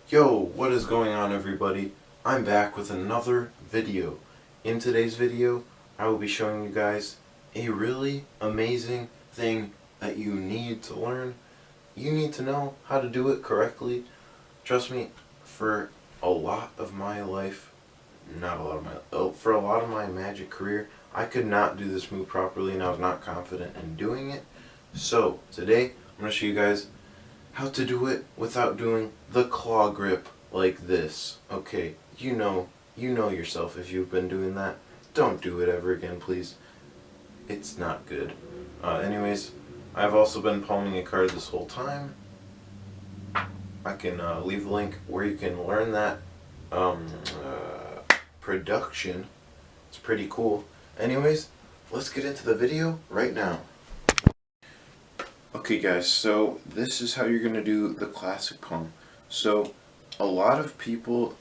Yo, what is going on, everybody? I'm back with another video. In today's video, I will be showing you guys a really amazing thing that you need to learn. You need to know how to do it correctly. Trust me, for a lot of my life, not a lot of my, for a lot of my Magic career, I could not do this move properly and I was not confident in doing it. So, today, I'm going to show you guys how to do it without doing the claw grip like this. Okay, you know yourself if you've been doing that. Don't do it ever again, please. It's not good. Anyways, I've also been palming a card this whole time. I can leave a link where you can learn that production. It's pretty cool. Anyways, let's get into the video right now. Okay guys, so this is how you're going to do the classic palm. So a lot of people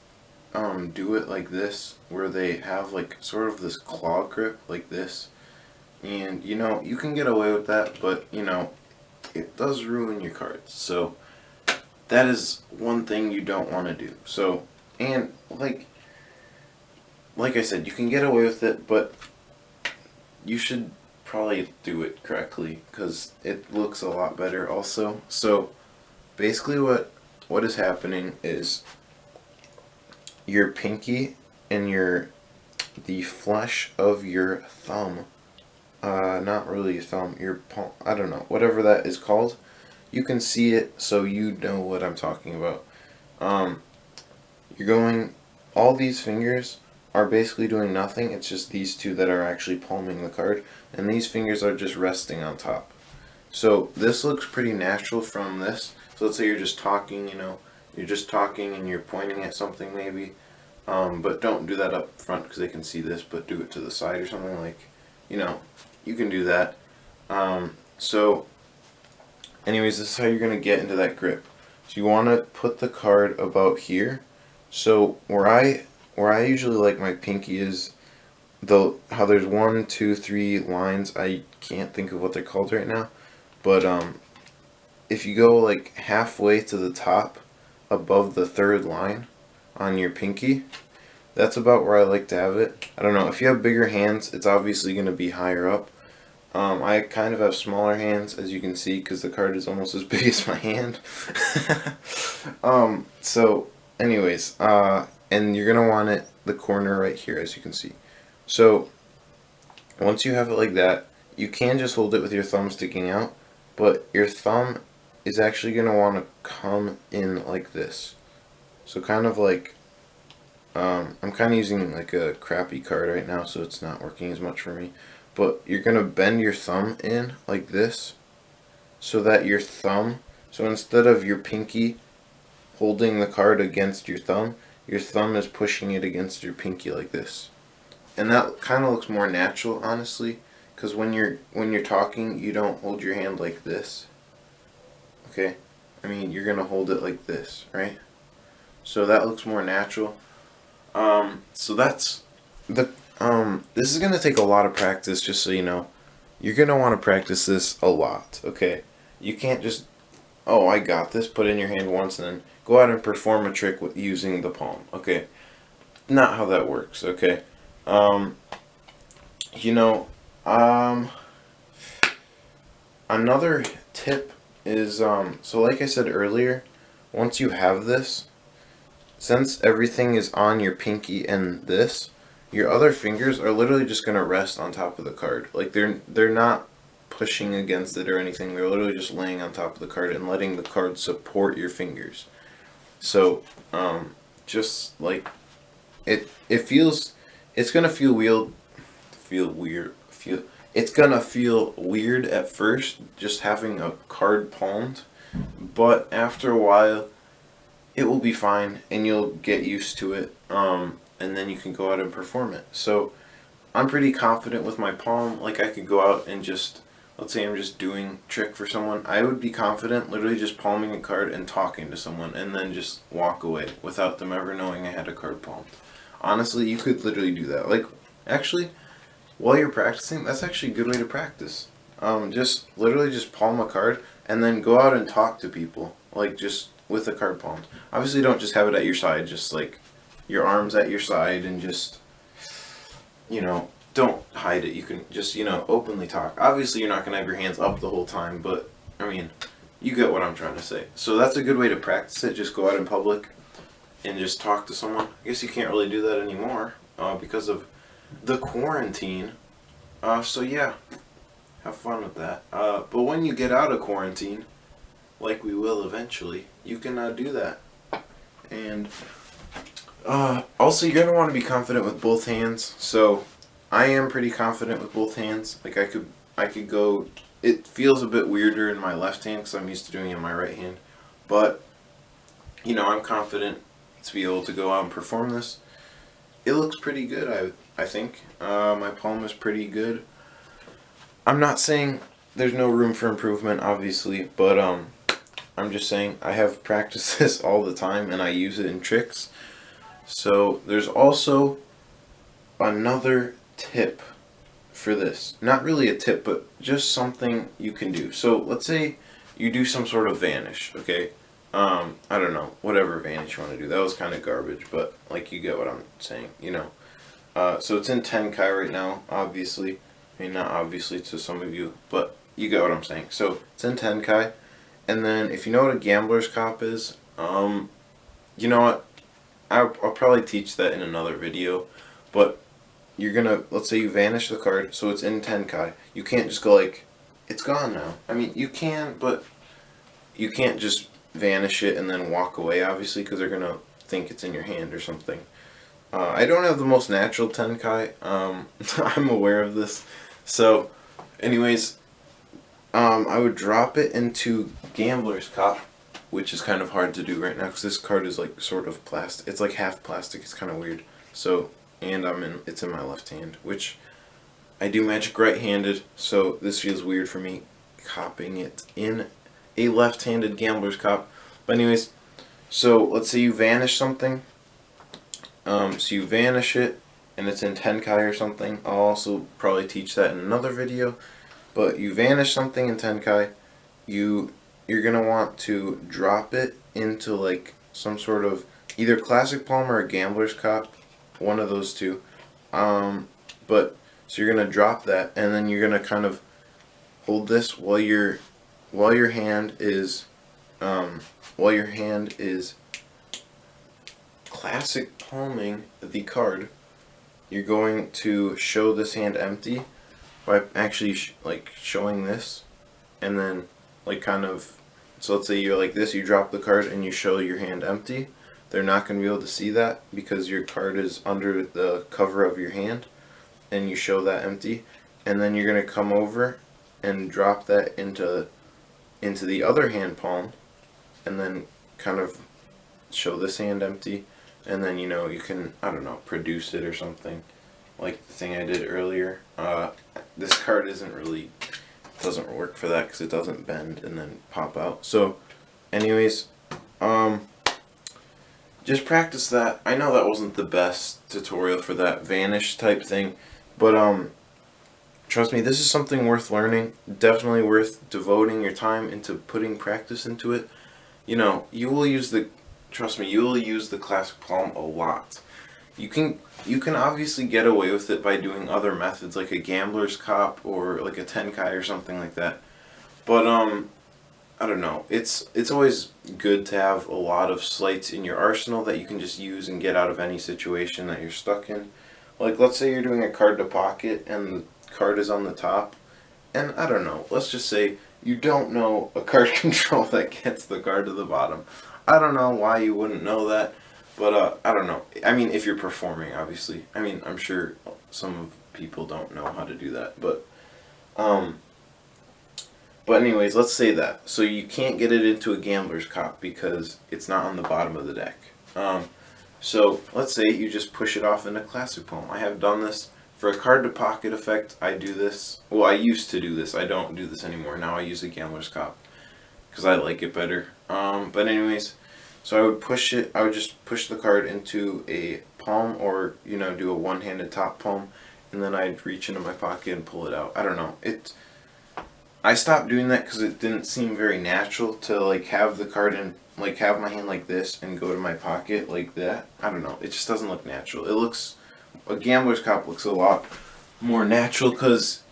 do it like this, where they have like sort of this claw grip like this. And you can get away with that, but it does ruin your cards. So that is one thing you don't want to do. So, and like I said, you can get away with it, but you should probably do it correctly because it looks a lot better also. So basically what is happening is your pinky and the flesh of your thumb, not really your thumb, your palm, I don't know, whatever that is called, you can see it, so you know what I'm talking about. um, you're going, all these fingers are basically doing nothing. It's just these two that are actually palming the card, and these fingers are just resting on top. So this looks pretty natural from this. So let's say you're just talking, you're just talking and you're pointing at something maybe, but don't do that up front because they can see this, but do it to the side or something, like, you can do that. So anyways, this is how you're going to get into that grip. So you want to put the card about here. So where I usually like my pinky is how there's 1, 2, 3 lines. I can't think of what they're called right now, but if you go like halfway to the top above the third line on your pinky, that's about where I like to have it. I don't know, if you have bigger hands, it's obviously going to be higher up. I kind of have smaller hands, as you can see, because the card is almost as big as my hand. So anyways, and you're going to want it the corner right here, as you can see. So once you have it like that, you can just hold it with your thumb sticking out, but your thumb is actually going to want to come in like this. So kind of like, I'm kind of using like a crappy card right now, so it's not working as much for me. But you're going to bend your thumb in like this, so that so instead of your pinky holding the card against your thumb is pushing it against your pinky like this. And that kind of looks more natural, honestly, because when you're talking, you don't hold your hand like this. Okay? I mean, you're going to hold it like this, right? So that looks more natural. So that's this is gonna take a lot of practice, just so you know. You're gonna want to practice this a lot, okay? You can't just, oh, I got this, put it in your hand once, and then go out and perform a trick with using the palm, okay? Not how that works, okay? Um, you know, um, Another tip is, so like I said earlier, once you have this, since everything is on your pinky and this, your other fingers are literally just gonna rest on top of the card. Like they're not pushing against it or anything. They're literally just laying on top of the card and letting the card support your fingers. So, just like it feels, it's gonna it's gonna feel weird at first, just having a card palmed, but after a while, it will be fine and you'll get used to it. And then you can go out and perform it. So I'm pretty confident with my palm. Like, I could go out and just, let's say I'm just doing trick for someone, I would be confident literally just palming a card and talking to someone and then just walk away without them ever knowing I had a card palmed. Honestly, you could literally do that. Like, actually, while you're practicing, that's actually a good way to practice. Just literally just palm a card and then go out and talk to people. Like, just with the card palm. Obviously, don't just have it at your side, just like your arms at your side, and just, you know, don't hide it. You can just, you know, openly talk. Obviously, you're not going to have your hands up the whole time, but, I mean, you get what I'm trying to say. So that's a good way to practice it. Just go out in public and just talk to someone. I guess you can't really do that anymore because of the quarantine. So yeah, have fun with that. But when you get out of quarantine, like we will eventually, you can do that. And also, you're gonna want to be confident with both hands. So I am pretty confident with both hands. Like I could go. It feels a bit weirder in my left hand because I'm used to doing it in my right hand, but you know, I'm confident to be able to go out and perform this. It looks pretty good. I think my palm is pretty good. I'm not saying there's no room for improvement, obviously, but I'm just saying I have practiced this all the time and I use it in tricks. So there's also another tip for this. Not really a tip, but just something you can do. So let's say you do some sort of vanish, okay? I don't know, whatever vanish you want to do. That was kind of garbage, but like you get what I'm saying, you know. So it's in Tenkai right now, obviously. I mean, not obviously to some of you, but you get what I'm saying. So it's in Tenkai, and then if you know what a gambler's cop is, you know what? I'll probably teach that in another video, but you're gonna, let's say you vanish the card, so it's in Tenkai. You can't just go like, it's gone now. I mean, you can, but you can't just vanish it and then walk away, obviously, because they're gonna think it's in your hand or something. I don't have the most natural Tenkai. I'm aware of this. So, anyways, I would drop it into Gambler's Cop, which is kind of hard to do right now because this card is like sort of plastic. It's like half plastic. It's kind of weird. So, and it's in my left hand, which I do magic right-handed. So this feels weird for me copying it in a left-handed Gambler's Cop. But anyways, so let's say you vanish something. So you vanish it, and it's in Tenkai or something. I'll also probably teach that in another video. But you vanish something in Tenkai, you're gonna want to drop it into like some sort of either Classic Palm or a Gambler's Cop, one of those two. But so you're gonna drop that, and then you're gonna kind of hold this while your hand is classic palming the card. You're going to show this hand empty by actually like showing this, and then like kind of, so let's say you're like this, you drop the card and you show your hand empty. They're not going to be able to see that because your card is under the cover of your hand, and you show that empty, and then you're going to come over and drop that into the other hand palm, and then kind of show this hand empty, and then you know you can, I don't know, produce it or something like the thing I did earlier. This card doesn't work for that because it doesn't bend and then pop out. So anyways, just practice that. I know that wasn't the best tutorial for that vanish type thing, but trust me, this is something worth learning. Definitely worth devoting your time into putting practice into it. You know, trust me, you will use the Classic Palm a lot. You can obviously get away with it by doing other methods like a Gambler's Cop or like a Tenkai or something like that. But I don't know. It's always good to have a lot of sleights in your arsenal that you can just use and get out of any situation that you're stuck in. Like let's say you're doing a card to pocket and the card is on the top, and I don't know, let's just say you don't know a card control that gets the card to the bottom. I don't know why you wouldn't know that, but I don't know. I mean, if you're performing, obviously. I mean, I'm sure some people don't know how to do that, but anyways, let's say that. So you can't get it into a Gambler's Cop because it's not on the bottom of the deck. So let's say you just push it off into Classic Palm. I have done this. For a card to pocket effect, I do this. Well, I used to do this. I don't do this anymore. Now I use a Gambler's Cop because I like it better. But anyways, so I would just push the card into a palm, or you know, do a one-handed top palm, and then I'd reach into my pocket and pull it out. I don't know. I stopped doing that because it didn't seem very natural to like have the card in, like have my hand like this and go to my pocket like that. I don't know. It just doesn't look natural. It looks, a gambler's cup looks a lot more natural because,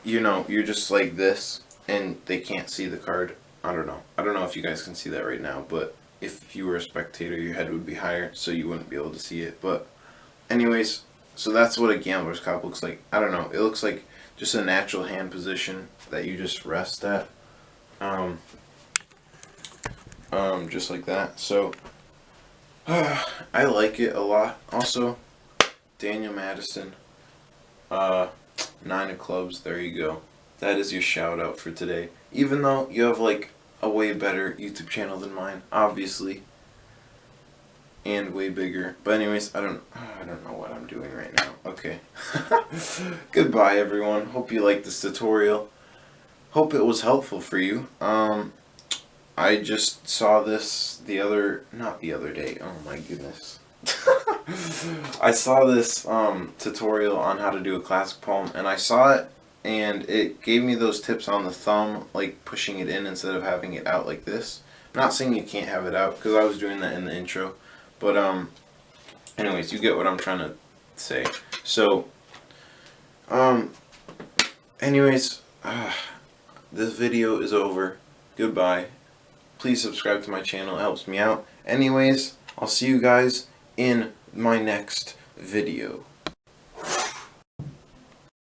you know, you're just like this and they can't see the card. I don't know. I don't know if you guys can see that right now, but if you were a spectator, your head would be higher, so you wouldn't be able to see it. But anyways, so that's what a gambler's cop looks like. I don't know. It looks like just a natural hand position that you just rest at. Just like that. So, I like it a lot. Also, Daniel Madison, 9 of clubs, there you go. That is your shout out for today. Even though you have like a way better YouTube channel than mine, obviously. And way bigger. But anyways, I don't know what I'm doing right now. Okay. Goodbye everyone. Hope you liked this tutorial. Hope it was helpful for you. I just saw this not the other day. Oh my goodness. I saw this tutorial on how to do a classic palm, and I saw it and it gave me those tips on the thumb, like pushing it in instead of having it out like this. I'm not saying you can't have it out because I was doing that in the intro, but anyways, you get what I'm trying to say. So anyways, this video is over. Goodbye. Please subscribe to my channel, it helps me out. Anyways, I'll see you guys in my next video.